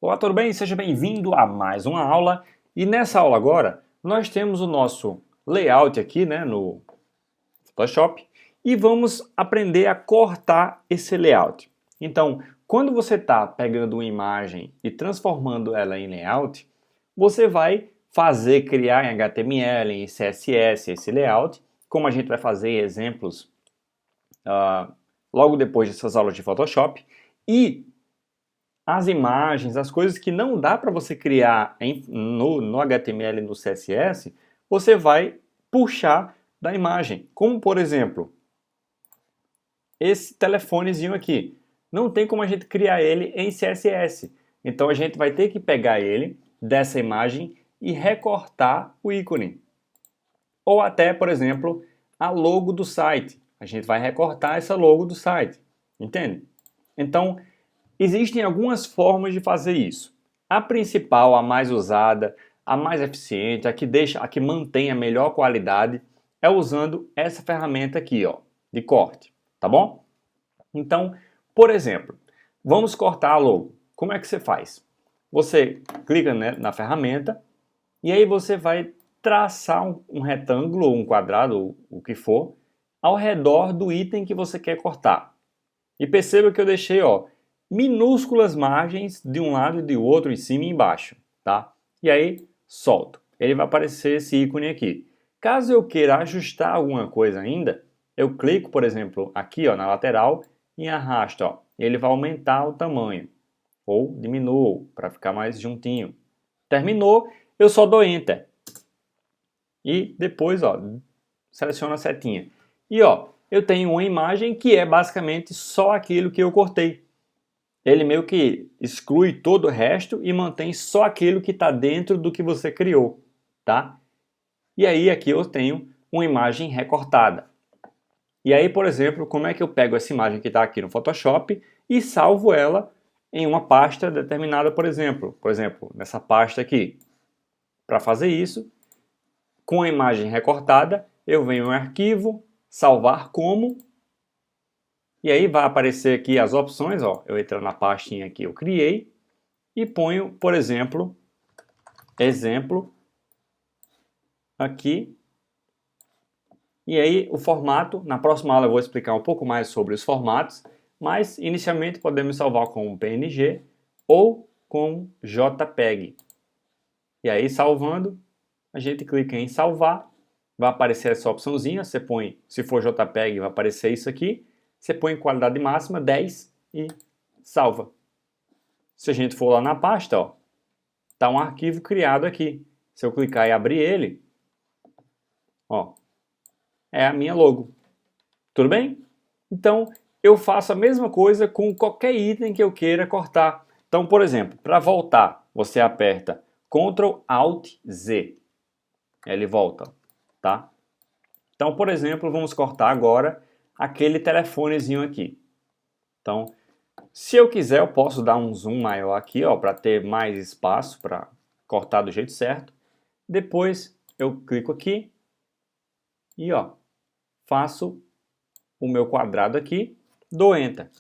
Olá, tudo bem? Seja bem-vindo a mais uma aula. E nessa aula agora, nós temos o nosso layout aqui, né, no Photoshop, e vamos aprender a cortar esse layout. Então, quando você está pegando uma imagem e transformando ela em layout, você vai criar em HTML, em CSS esse layout, como a gente vai fazer em exemplos logo depois dessas aulas de Photoshop, e as imagens, as coisas que não dá para você criar no HTML e no CSS, você vai puxar da imagem. Como, por exemplo, esse telefonezinho aqui. Não tem como a gente criar ele em CSS. Então a gente vai ter que pegar ele dessa imagem e recortar o ícone. Ou até, por exemplo, a logo do site. A gente vai recortar essa logo do site. Entende? Então, existem algumas formas de fazer isso. A principal, a mais usada, a mais eficiente, a que mantém a melhor qualidade, é usando essa ferramenta aqui, ó, de corte, tá bom? Então, por exemplo, vamos cortar a logo. Como é que você faz? Você clica, né, na ferramenta e aí você vai traçar um retângulo ou um quadrado, ou o que for, ao redor do item que você quer cortar. E perceba que eu deixei, ó, minúsculas margens de um lado e de outro, em cima e embaixo, tá? E aí, solto. Ele vai aparecer esse ícone aqui. Caso eu queira ajustar alguma coisa ainda, eu clico, por exemplo, aqui, ó, na lateral e arrasto, ó. Ele vai aumentar o tamanho, ou diminuo, para ficar mais juntinho. Terminou, eu só dou Enter. E depois, ó, seleciono a setinha. E, ó, eu tenho uma imagem que é basicamente só aquilo que eu cortei. Ele meio que exclui todo o resto e mantém só aquilo que está dentro do que você criou, tá? E aí aqui eu tenho uma imagem recortada. E aí, por exemplo, como é que eu pego essa imagem que está aqui no Photoshop e salvo ela em uma pasta determinada, por exemplo, nessa pasta aqui. Para fazer isso, com a imagem recortada, eu venho em arquivo, salvar como. E aí vai aparecer aqui as opções, ó. Eu entro na pastinha que eu criei e ponho, por exemplo, exemplo aqui. E aí o formato, na próxima aula eu vou explicar um pouco mais sobre os formatos, mas inicialmente podemos salvar com PNG ou com JPEG. E aí salvando, a gente clica em salvar, vai aparecer essa opçãozinha, você põe, se for JPEG vai aparecer isso aqui, você põe qualidade máxima 10 e salva. Se a gente for lá na pasta, ó, tá um arquivo criado aqui. Se eu clicar e abrir ele, ó, é a minha logo. Tudo bem? Então, eu faço a mesma coisa com qualquer item que eu queira cortar. Então, por exemplo, para voltar, você aperta Ctrl Alt Z. Ele volta, tá? Então, por exemplo, vamos cortar agora aquele telefonezinho aqui. Então, se eu quiser, eu posso dar um zoom maior aqui, ó, para ter mais espaço para cortar do jeito certo. Depois eu clico aqui e, ó, faço o meu quadrado aqui, dou Enter.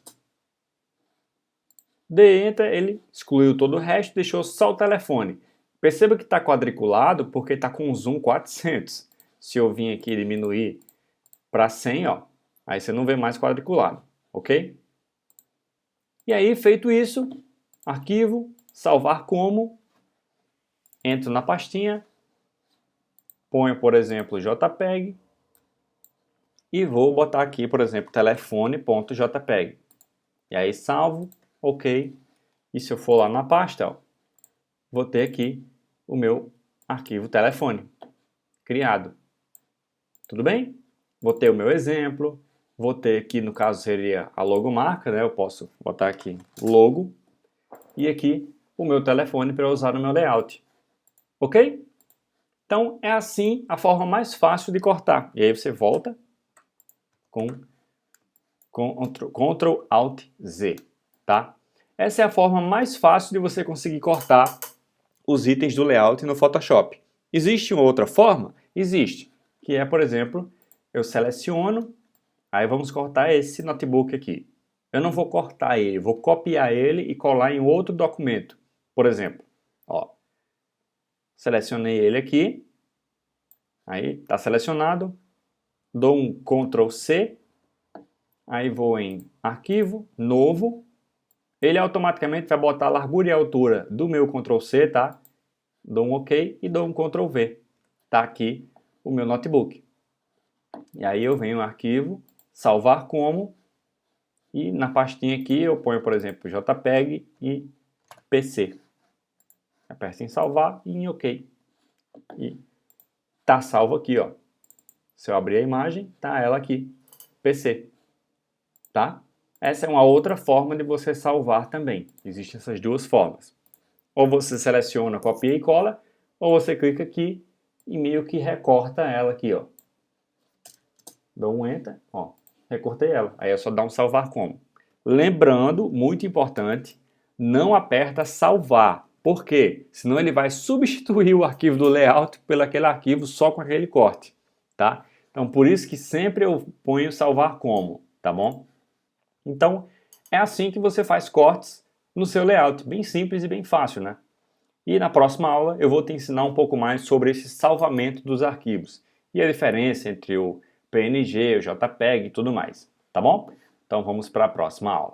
Dei Enter, ele excluiu todo o resto, deixou só o telefone. Perceba que está quadriculado porque está com zoom 400. Se eu vim aqui diminuir para 100, ó, aí você não vê mais quadriculado, ok? E aí, feito isso, arquivo, salvar como, entro na pastinha, ponho, por exemplo, JPEG e vou botar aqui, por exemplo, telefone.jpg. E aí salvo, ok. E se eu for lá na pasta, ó, vou ter aqui o meu arquivo telefone criado. Tudo bem? Vou ter o meu exemplo, vou ter aqui, no caso seria a logomarca, né? Eu posso botar aqui logo e aqui o meu telefone para usar no meu layout. Ok? Então é assim a forma mais fácil de cortar. E aí você volta com Ctrl Alt Z, tá? Essa é a forma mais fácil de você conseguir cortar os itens do layout no Photoshop. Existe uma outra forma? Existe, que é, por exemplo, eu seleciono, aí vamos cortar esse notebook aqui. Eu não vou cortar ele, vou copiar ele e colar em outro documento. Por exemplo, ó, selecionei ele aqui, aí está selecionado, dou um Ctrl C, aí vou em Arquivo, Novo, ele automaticamente vai botar a largura e a altura do meu Ctrl C, tá? Dou um OK e dou um Ctrl V. Tá aqui o meu notebook. E aí eu venho no arquivo, salvar como, e na pastinha aqui eu ponho, por exemplo, JPEG e PC. Aperto em salvar e em OK. E tá salvo aqui, ó. Se eu abrir a imagem, tá ela aqui, PC. Tá? Essa é uma outra forma de você salvar também. Existem essas duas formas. Ou você seleciona, copia e cola, ou você clica aqui e meio que recorta ela aqui, ó. Dou um Enter, ó, recortei ela. Aí é só dar um salvar como. Lembrando, muito importante, não aperta salvar. Por quê? Senão ele vai substituir o arquivo do layout pelo aquele arquivo só com aquele corte, tá? Então por isso que sempre eu ponho salvar como, tá bom? Então é assim que você faz cortes no seu layout, bem simples e bem fácil, né? E na próxima aula eu vou te ensinar um pouco mais sobre esse salvamento dos arquivos e a diferença entre o PNG, o JPEG e tudo mais, tá bom? Então vamos para a próxima aula.